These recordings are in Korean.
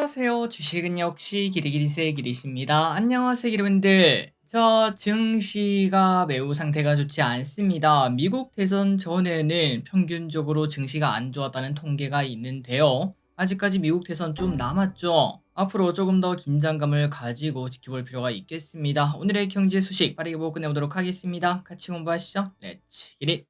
안녕하세요. 주식은 역시 기리기리세 기리십니다. 안녕하세요, 기리분들. 저 증시가 매우 상태가 좋지 않습니다. 미국 대선 전에는 평균적으로 증시가 안 좋았다는 통계가 있는데요. 아직까지 미국 대선 좀 남았죠. 앞으로 조금 더 긴장감을 가지고 지켜볼 필요가 있겠습니다. 오늘의 경제 소식 빠르게 보고 끝내보도록 하겠습니다. 같이 공부하시죠. 렛츠 기릿.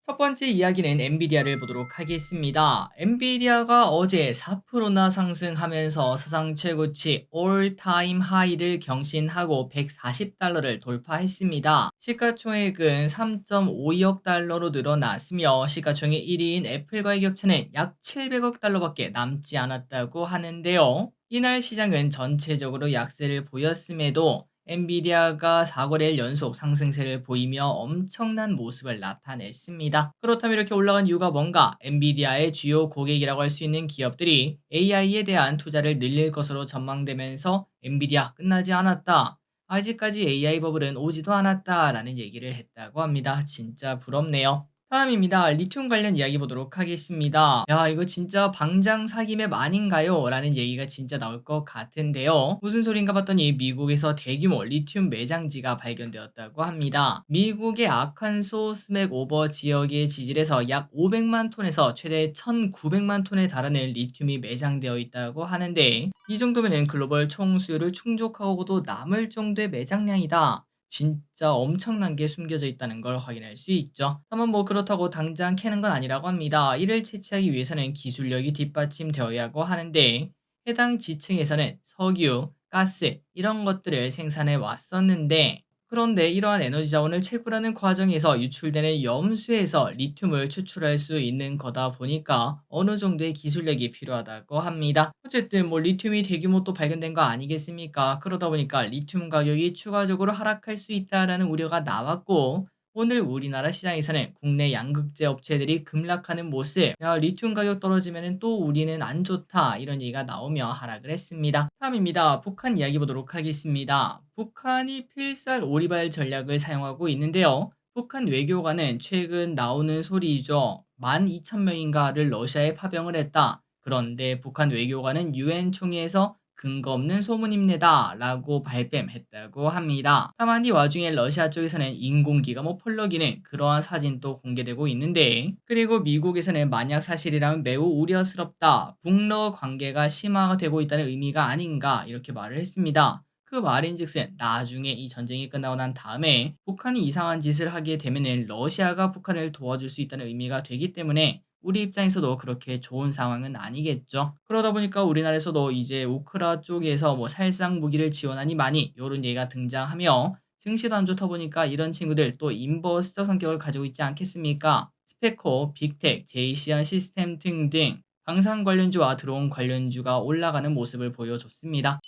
첫 번째 이야기는 엔비디아를 보도록 하겠습니다. 엔비디아가 어제 4%나 상승하면서 사상 최고치 올타임 하이를 경신하고 140달러를 돌파했습니다. 시가총액은 3.52억 달러로 늘어났으며 시가총액 1위인 애플과의 격차는 약 700억 달러밖에 남지 않았다고 하는데요. 이날 시장은 전체적으로 약세를 보였음에도 엔비디아가 4거래일 연속 상승세를 보이며 엄청난 모습을 나타냈습니다. 그렇다면 이렇게 올라간 이유가 뭔가? 엔비디아의 주요 고객이라고 할 수 있는 기업들이 AI에 대한 투자를 늘릴 것으로 전망되면서 엔비디아 끝나지 않았다. 아직까지 AI 버블은 오지도 않았다라는 얘기를 했다고 합니다. 진짜 부럽네요. 다음입니다. 리튬 관련 이야기 보도록 하겠습니다. 야, 이거 진짜 방장 사기 맵 아닌가요? 라는 얘기가 진짜 나올 것 같은데요. 무슨 소린가 봤더니 미국에서 대규모 리튬 매장지가 발견되었다고 합니다. 미국의 아칸소 스맥 오버 지역의 지질에서 약 500만 톤에서 최대 1900만 톤에 달하는 리튬이 매장되어 있다고 하는데, 이 정도면 글로벌 총 수요를 충족하고도 남을 정도의 매장량이다. 진짜 엄청난 게 숨겨져 있다는 걸 확인할 수 있죠. 다만 뭐 그렇다고 당장 캐는 건 아니라고 합니다. 이를 채취하기 위해서는 기술력이 뒷받침되어야고 하는데, 해당 지층에서는 석유, 가스 이런 것들을 생산해 왔었는데, 그런데 이러한 에너지 자원을 채굴하는 과정에서 유출되는 염수에서 리튬을 추출할 수 있는 거다 보니까 어느 정도의 기술력이 필요하다고 합니다. 어쨌든 뭐 리튬이 대규모 또 발견된 거 아니겠습니까? 그러다 보니까 리튬 가격이 추가적으로 하락할 수 있다라는 우려가 나왔고, 오늘 우리나라 시장에서는 국내 양극재 업체들이 급락하는 모습, 야, 리튬 가격 떨어지면 또 우리는 안 좋다 이런 얘기가 나오며 하락을 했습니다. 다음입니다. 북한 이야기 보도록 하겠습니다. 북한이 필살 오리발 전략을 사용하고 있는데요. 북한 외교관은 최근 나오는 소리죠. 12,000명인가를 러시아에 파병을 했다. 그런데 북한 외교관은 유엔 총회에서 근거 없는 소문입니다 라고 발뺌했다고 합니다. 다만 이 와중에 러시아 쪽에서는 인공기가 펄럭이는 그러한 사진도 공개되고 있는데, 그리고 미국에서는 만약 사실이라면 매우 우려스럽다, 북러 관계가 심화가 되고 있다는 의미가 아닌가 이렇게 말을 했습니다. 그 말인즉슨 나중에 이 전쟁이 끝나고 난 다음에 북한이 이상한 짓을 하게 되면은 러시아가 북한을 도와줄 수 있다는 의미가 되기 때문에 우리 입장에서도 그렇게 좋은 상황은 아니겠죠. 그러다 보니까 우리나라에서도 이제 우크라 쪽에서 뭐 살상 무기를 지원하니 많이 요런 얘기가 등장하며, 증시도 안 좋다 보니까 이런 친구들 또 인버스적 성격을 가지고 있지 않겠습니까? 스페코, 빅텍, 제이시안 시스템 등등 방산 관련주와 드론 관련주가 올라가는 모습을 보여줬습니다.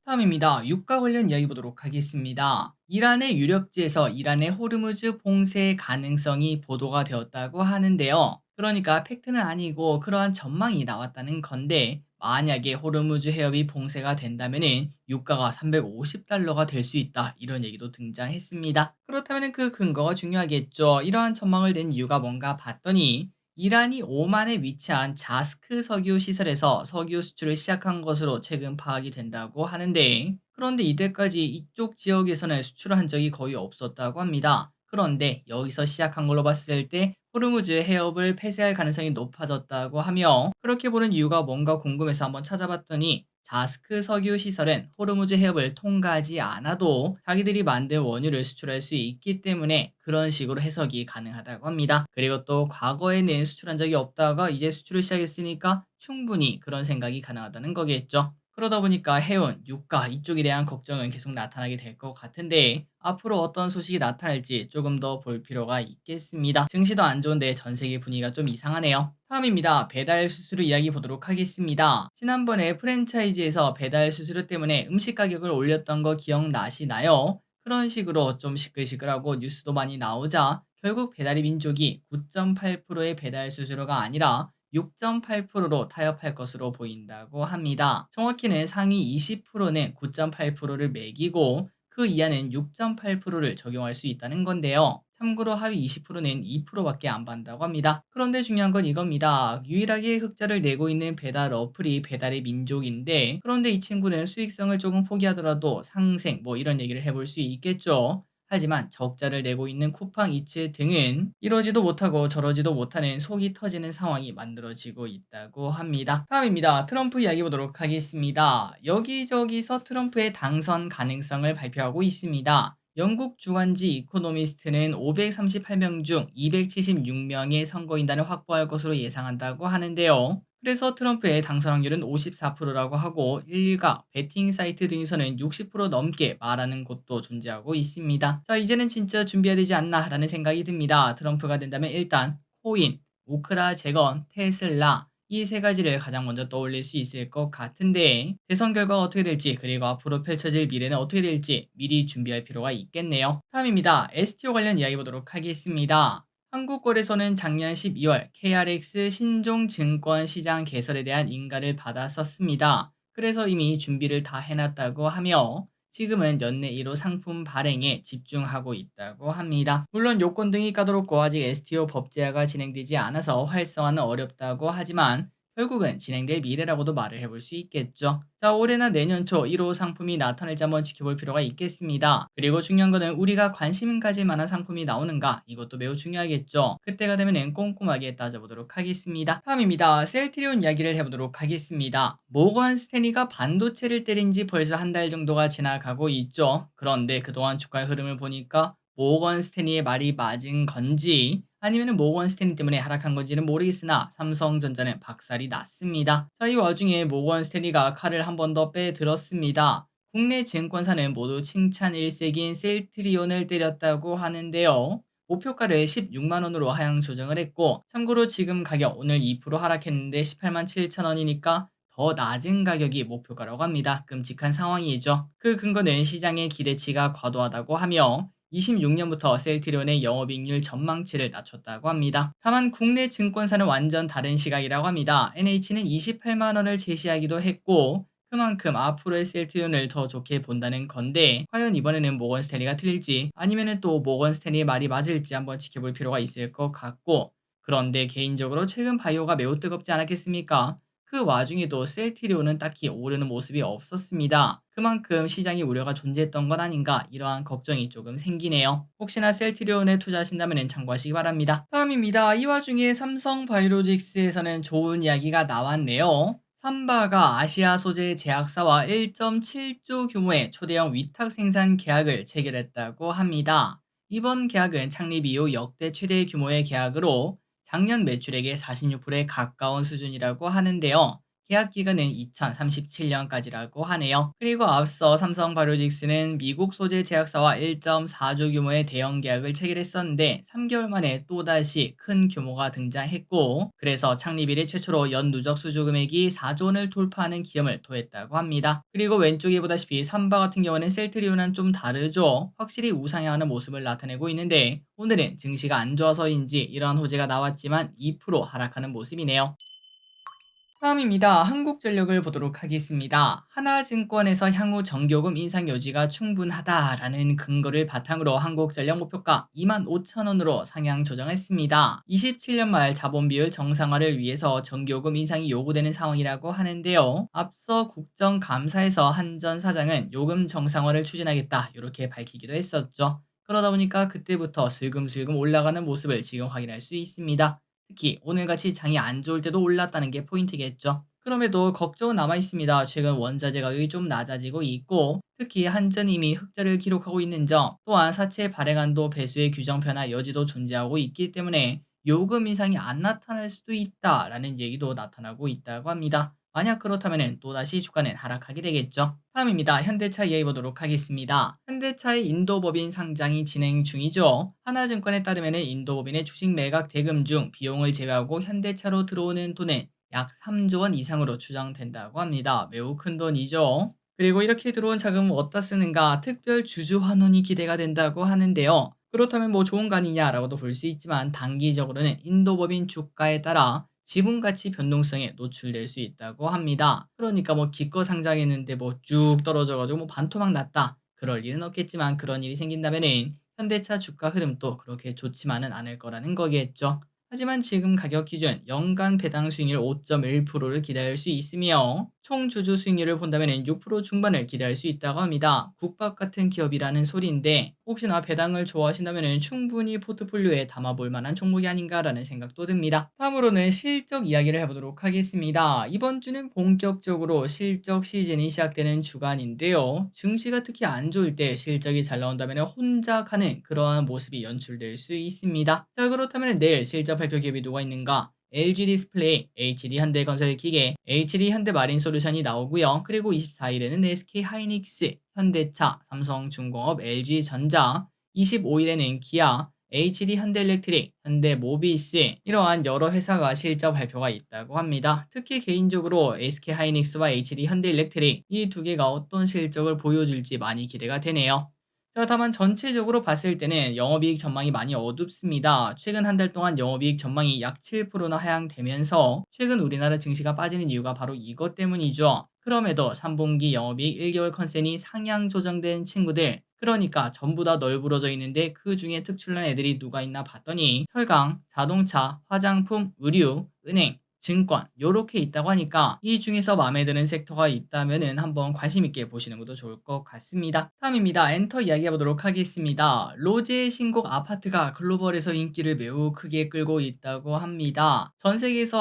다음입니다. 유가 관련 이야기 보도록 하겠습니다. 이란의 유력지에서 이란의 호르무즈 봉쇄 가능성이 보도가 되었다고 하는데요. 그러니까 팩트는 아니고 그러한 전망이 나왔다는 건데, 만약에 호르무즈 해협이 봉쇄가 된다면은 유가가 350달러가 될 수 있다 이런 얘기도 등장했습니다. 그렇다면 그 근거가 중요하겠죠. 이러한 전망을 낸 이유가 뭔가 봤더니, 이란이 오만에 위치한 자스크 석유 시설에서 석유 수출을 시작한 것으로 최근 파악이 된다고 하는데, 그런데 이때까지 이쪽 지역에서는 수출을 한 적이 거의 없었다고 합니다. 그런데 여기서 시작한 걸로 봤을 때 호르무즈 해협을 폐쇄할 가능성이 높아졌다고 하며, 그렇게 보는 이유가 뭔가 궁금해서 한번 찾아봤더니, 자스크 석유 시설은 호르무즈 해협을 통과하지 않아도 자기들이 만든 원유를 수출할 수 있기 때문에 그런 식으로 해석이 가능하다고 합니다. 그리고 또 과거에는 수출한 적이 없다가 이제 수출을 시작했으니까 충분히 그런 생각이 가능하다는 거겠죠. 그러다 보니까 해운, 유가 이쪽에 대한 걱정은 계속 나타나게 될 것 같은데, 앞으로 어떤 소식이 나타날지 조금 더 볼 필요가 있겠습니다. 증시도 안 좋은데 전 세계 분위기가 좀 이상하네요. 다음입니다. 배달 수수료 이야기 보도록 하겠습니다. 지난번에 프랜차이즈에서 배달 수수료 때문에 음식 가격을 올렸던 거 기억나시나요? 그런 식으로 좀 시끌시끌하고 뉴스도 많이 나오자 결국 배달의 민족이 9.8%의 배달 수수료가 아니라 6.8%로 타협할 것으로 보인다고 합니다. 정확히는 상위 20%는 9.8%를 매기고 그 이하는 6.8%를 적용할 수 있다는 건데요. 참고로 하위 20%는 2%밖에 안 받는다고 합니다. 그런데 중요한 건 이겁니다. 유일하게 흑자를 내고 있는 배달 어플이 배달의 민족인데, 그런데 이 친구는 수익성을 조금 포기하더라도 상생 뭐 이런 얘기를 해볼 수 있겠죠. 하지만 적자를 내고 있는 쿠팡 이츠 등은 이러지도 못하고 저러지도 못하는 속이 터지는 상황이 만들어지고 있다고 합니다. 다음입니다. 트럼프 이야기 보도록 하겠습니다. 여기저기서 트럼프의 당선 가능성을 발표하고 있습니다. 영국 주간지 이코노미스트는 538명 중 276명의 선거인단을 확보할 것으로 예상한다고 하는데요. 그래서 트럼프의 당선 확률은 54%라고 하고, 일각 베팅 사이트 등에서는 60% 넘게 말하는 곳도 존재하고 있습니다. 자, 이제는 진짜 준비해야 되지 않나라는 생각이 듭니다. 트럼프가 된다면 일단 코인, 오크라 재건, 테슬라 이 세 가지를 가장 먼저 떠올릴 수 있을 것 같은데, 대선 결과가 어떻게 될지 그리고 앞으로 펼쳐질 미래는 어떻게 될지 미리 준비할 필요가 있겠네요. 다음입니다. STO 관련 이야기 보도록 하겠습니다. 한국거래소는 작년 12월 KRX 신종증권 시장 개설에 대한 인가를 받았었습니다. 그래서 이미 준비를 다 해놨다고 하며 지금은 연내 1호 상품 발행에 집중하고 있다고 합니다. 물론 요건 등이 까다롭고 아직 STO 법제화가 진행되지 않아서 활성화는 어렵다고 하지만 결국은 진행될 미래라고도 말을 해볼 수 있겠죠. 자, 올해나 내년 초 1호 상품이 나타날지 한번 지켜볼 필요가 있겠습니다. 그리고 중요한 거는 우리가 관심 가질 만한 상품이 나오는가, 이것도 매우 중요하겠죠. 그때가 되면 꼼꼼하게 따져보도록 하겠습니다. 다음입니다. 셀트리온 이야기를 해보도록 하겠습니다. 모건 스탠리가 반도체를 때린 지 벌써 한 달 정도가 지나가고 있죠. 그런데 그동안 주가의 흐름을 보니까 모건 스탠리의 말이 맞은 건지 아니면 모건 스탠리 때문에 하락한 건지는 모르겠으나 삼성전자는 박살이 났습니다. 자, 이 와중에 모건 스탠리가 칼을 한 번 더 빼들었습니다. 국내 증권사는 모두 칭찬 일색인 셀트리온을 때렸다고 하는데요. 목표가를 16만 원으로 하향 조정을 했고, 참고로 지금 가격 오늘 2% 하락했는데 18만 7천 원이니까 더 낮은 가격이 목표가라고 합니다. 끔찍한 상황이죠. 그 근거는 시장의 기대치가 과도하다고 하며 26년부터 셀트리온의 영업이익률 전망치를 낮췄다고 합니다. 다만 국내 증권사는 완전 다른 시각이라고 합니다. NH는 28만 원을 제시하기도 했고, 그만큼 앞으로의 셀트리온을 더 좋게 본다는 건데, 과연 이번에는 모건 스탠리가 틀릴지 아니면은 또 모건 스탠리의 말이 맞을지 한번 지켜볼 필요가 있을 것 같고, 그런데 개인적으로 최근 바이오가 매우 뜨겁지 않았겠습니까? 그 와중에도 셀트리온은 딱히 오르는 모습이 없었습니다. 그만큼 시장이 우려가 존재했던 건 아닌가, 이러한 걱정이 조금 생기네요. 혹시나 셀트리온에 투자하신다면 참고하시기 바랍니다. 다음입니다. 이 와중에 삼성바이오로직스에서는 좋은 이야기가 나왔네요. 삼바가 아시아 소재 제약사와 1.7조 규모의 초대형 위탁 생산 계약을 체결했다고 합니다. 이번 계약은 창립 이후 역대 최대 규모의 계약으로 작년 매출액의 46%에 가까운 수준이라고 하는데요. 계약 기간은 2037년까지라고 하네요. 그리고 앞서 삼성바이오로직스는 미국 소재 제약사와 1.4조 규모의 대형 계약을 체결했었는데 3개월 만에 또다시 큰 규모가 등장했고, 그래서 창립 이래 최초로 연 누적 수주 금액이 4조 원을 돌파하는 기염을 토했다고 합니다. 그리고 왼쪽에 보다시피 삼바 같은 경우는 셀트리온은 좀 다르죠. 확실히 우상향하는 모습을 나타내고 있는데 오늘은 증시가 안 좋아서인지 이러한 호재가 나왔지만 2% 하락하는 모습이네요. 다음입니다. 한국전력을 보도록 하겠습니다. 하나증권에서 향후 정교금 인상 여지가 충분하다라는 근거를 바탕으로 한국전력 목표가 25,000원으로 상향 조정했습니다. 27년 말 자본 비율 정상화를 위해서 정교금 인상이 요구되는 상황이라고 하는데요. 앞서 국정감사에서 한 전 사장은 요금 정상화를 추진하겠다 이렇게 밝히기도 했었죠. 그러다 보니까 그때부터 슬금슬금 올라가는 모습을 지금 확인할 수 있습니다. 특히 오늘같이 장이 안 좋을 때도 올랐다는 게 포인트겠죠. 그럼에도 걱정은 남아 있습니다. 최근 원자재 가격이 좀 낮아지고 있고, 특히 한전이 이미 흑자를 기록하고 있는 점, 또한 사채 발행한도 배수의 규정 변화 여지도 존재하고 있기 때문에 요금 인상이 안 나타날 수도 있다라는 얘기도 나타나고 있다고 합니다. 만약 그렇다면 또다시 주가는 하락하게 되겠죠. 다음입니다. 현대차 이야기 보도록 하겠습니다. 현대차의 인도법인 상장이 진행 중이죠. 하나증권에 따르면 인도법인의 주식 매각 대금 중 비용을 제외하고 현대차로 들어오는 돈은 약 3조 원 이상으로 추정된다고 합니다. 매우 큰 돈이죠. 그리고 이렇게 들어온 자금을 어디다 쓰는가, 특별 주주 환원이 기대가 된다고 하는데요. 그렇다면 뭐 좋은 거 아니냐라고도 볼 수 있지만 단기적으로는 인도법인 주가에 따라 지분 가치 변동성에 노출될 수 있다고 합니다. 그러니까 뭐 기껏 상장했는데 뭐 쭉 떨어져 가지고 뭐 반토막 났다, 그럴 일은 없겠지만 그런 일이 생긴다면은 현대차 주가 흐름도 그렇게 좋지만은 않을 거라는 거겠죠. 하지만 지금 가격 기준 연간 배당 수익률 5.1%를 기대할 수 있으며 총 주주 수익률을 본다면 6% 중반을 기대할 수 있다고 합니다. 국밥 같은 기업이라는 소리인데 혹시나 배당을 좋아하신다면 충분히 포트폴리오에 담아볼 만한 종목이 아닌가라는 생각도 듭니다. 다음으로는 실적 이야기를 해보도록 하겠습니다. 이번 주는 본격적으로 실적 시즌이 시작되는 주간인데요. 증시가 특히 안 좋을 때 실적이 잘 나온다면 혼자 가는 그러한 모습이 연출될 수 있습니다. 자, 그렇다면 내일 실적 발표 기업이 누가 있는가? LG 디스플레이, HD 현대건설기계, HD 현대마린솔루션이 나오고요. 그리고 24일에는 SK하이닉스, 현대차, 삼성중공업, LG전자, 25일에는 기아, HD 현대일렉트릭, 현대모비스 이러한 여러 회사가 실적 발표가 있다고 합니다. 특히 개인적으로 SK하이닉스와 HD 현대일렉트릭 이 두 개가 어떤 실적을 보여줄지 많이 기대가 되네요. 자, 다만 전체적으로 봤을 때는 영업이익 전망이 많이 어둡습니다. 최근 한 달 동안 영업이익 전망이 약 7%나 하향되면서 최근 우리나라 증시가 빠지는 이유가 바로 이것 때문이죠. 그럼에도 3분기 영업이익 1개월 컨센이 상향 조정된 친구들, 그러니까 전부 다 널브러져 있는데 그 중에 특출난 애들이 누가 있나 봤더니 혈강, 자동차, 화장품, 의류, 은행, 증권 요렇게 있다고 하니까 이 중에서 마음에 드는 섹터가 있다면은 한번 관심 있게 보시는 것도 좋을 것 같습니다. 다음입니다. 엔터 이야기해 보도록 하겠습니다. 로제의 신곡 아파트가 글로벌에서 인기를 매우 크게 끌고 있다고 합니다. 전 세계에서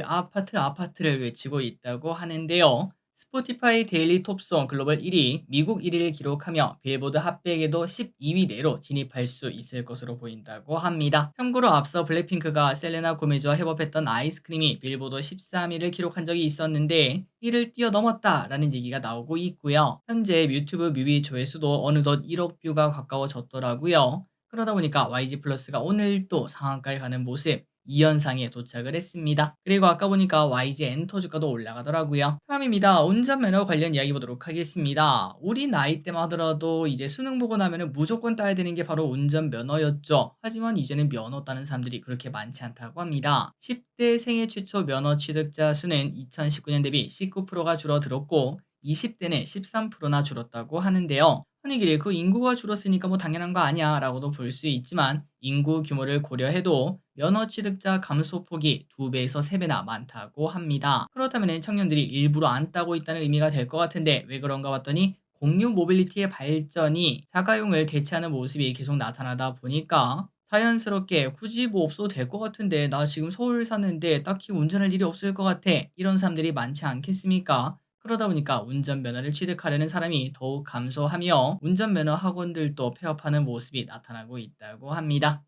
아파트를 외치고 있다고 하는데요. 스포티파이 데일리 톱송 글로벌 1위, 미국 1위를 기록하며 빌보드 핫백에도 12위 내로 진입할 수 있을 것으로 보인다고 합니다. 참고로 앞서 블랙핑크가 셀레나 고메즈와 협업했던 아이스크림이 빌보드 13위를 기록한 적이 있었는데 이를 뛰어넘었다라는 얘기가 나오고 있고요. 현재 유튜브 뮤비 조회수도 어느덧 1억 뷰가 가까워졌더라고요. 그러다 보니까 YG 플러스가 오늘 또 상한가에 가는 모습, 이 현상에 도착을 했습니다. 그리고 아까 보니까 YG 엔터 주가도 올라가더라고요. 다음입니다. 운전면허 관련 이야기 보도록 하겠습니다. 우리 나이 때만 하더라도 이제 수능 보고 나면 무조건 따야 되는 게 바로 운전면허였죠. 하지만 이제는 면허 따는 사람들이 그렇게 많지 않다고 합니다. 10대 생애 최초 면허 취득자 수는 2019년 대비 19%가 줄어들었고 20대는 13%나 줄었다고 하는데요. 아니 길에 그 인구가 줄었으니까 뭐 당연한 거 아니야 라고도 볼 수 있지만 인구 규모를 고려해도 면허 취득자 감소폭이 2배에서 3배나 많다고 합니다. 그렇다면 청년들이 일부러 안 따고 있다는 의미가 될 것 같은데 왜 그런가 봤더니 공유 모빌리티의 발전이 자가용을 대체하는 모습이 계속 나타나다 보니까 자연스럽게 굳이 뭐 없어도 될 것 같은데 나 지금 서울 사는데 딱히 운전할 일이 없을 것 같아 이런 사람들이 많지 않겠습니까? 그러다 보니까 운전면허를 취득하려는 사람이 더욱 감소하며 운전면허 학원들도 폐업하는 모습이 나타나고 있다고 합니다.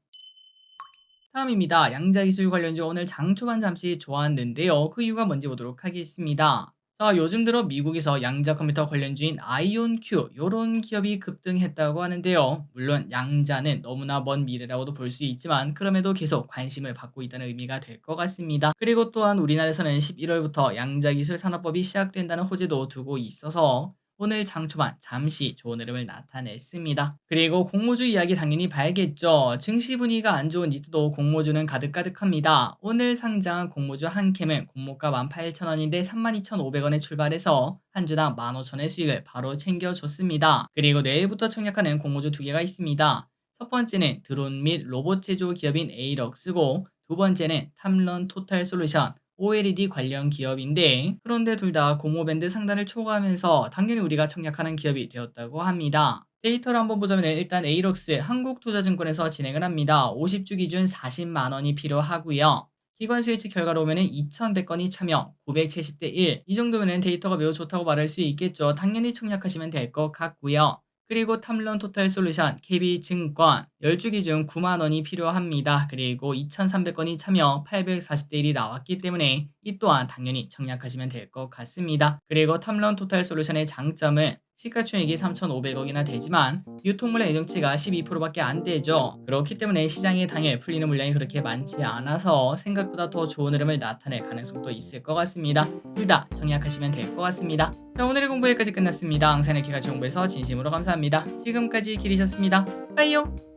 다음입니다. 양자기술 관련주 오늘 장 초반 잠시 좋았는데요. 그 이유가 뭔지 보도록 하겠습니다. 자, 요즘 들어 미국에서 양자 컴퓨터 관련주인 아이온큐 요런 기업이 급등했다고 하는데요. 물론 양자는 너무나 먼 미래라고도 볼 수 있지만 그럼에도 계속 관심을 받고 있다는 의미가 될 것 같습니다. 그리고 또한 우리나라에서는 11월부터 양자기술 산업법이 시작된다는 호재도 두고 있어서 오늘 장 초반 잠시 좋은 흐름을 나타냈습니다. 그리고 공모주 이야기 당연히 봐야겠죠. 증시 분위기가 안 좋은 이때도 공모주는 가득가득합니다. 오늘 상장한 공모주 한 캠은 공모가 18,000원인데 32,500원에 출발해서 한 주당 15,000원의 수익을 바로 챙겨줬습니다. 그리고 내일부터 청약하는 공모주 두 개가 있습니다. 첫 번째는 드론 및 로봇 제조 기업인 에이럭스고 두 번째는 탐런 토탈 솔루션 OLED 관련 기업인데 그런데 둘 다 공모밴드 상단을 초과하면서 당연히 우리가 청약하는 기업이 되었다고 합니다. 데이터를 한번 보자면 일단 에이럭스 한국투자증권에서 진행을 합니다. 50주 기준 40만 원이 필요하고요. 기관 수혜치 결과로 보면 2,100건이 참여, 970대 1. 이 정도면 데이터가 매우 좋다고 말할 수 있겠죠. 당연히 청약하시면 될 것 같고요. 그리고 탐런 토탈 솔루션 KB증권 10주 기준 9만 원이 필요합니다. 그리고 2,300건이 참여 840대 1이 나왔기 때문에 이 또한 당연히 청약하시면 될 것 같습니다. 그리고 탐런 토탈 솔루션의 장점은 시가총액이 3,500억이나 되지만 유통물량 예정치가 12%밖에 안 되죠. 그렇기 때문에 시장에 당일 풀리는 물량이 그렇게 많지 않아서 생각보다 더 좋은 흐름을 나타낼 가능성도 있을 것 같습니다. 둘 다 청약하시면 될 것 같습니다. 자, 오늘의 공부 여기까지 끝났습니다. 항상 이렇게 같이 공부해서 진심으로 감사합니다. 지금까지 길이셨습니다. 빠이요.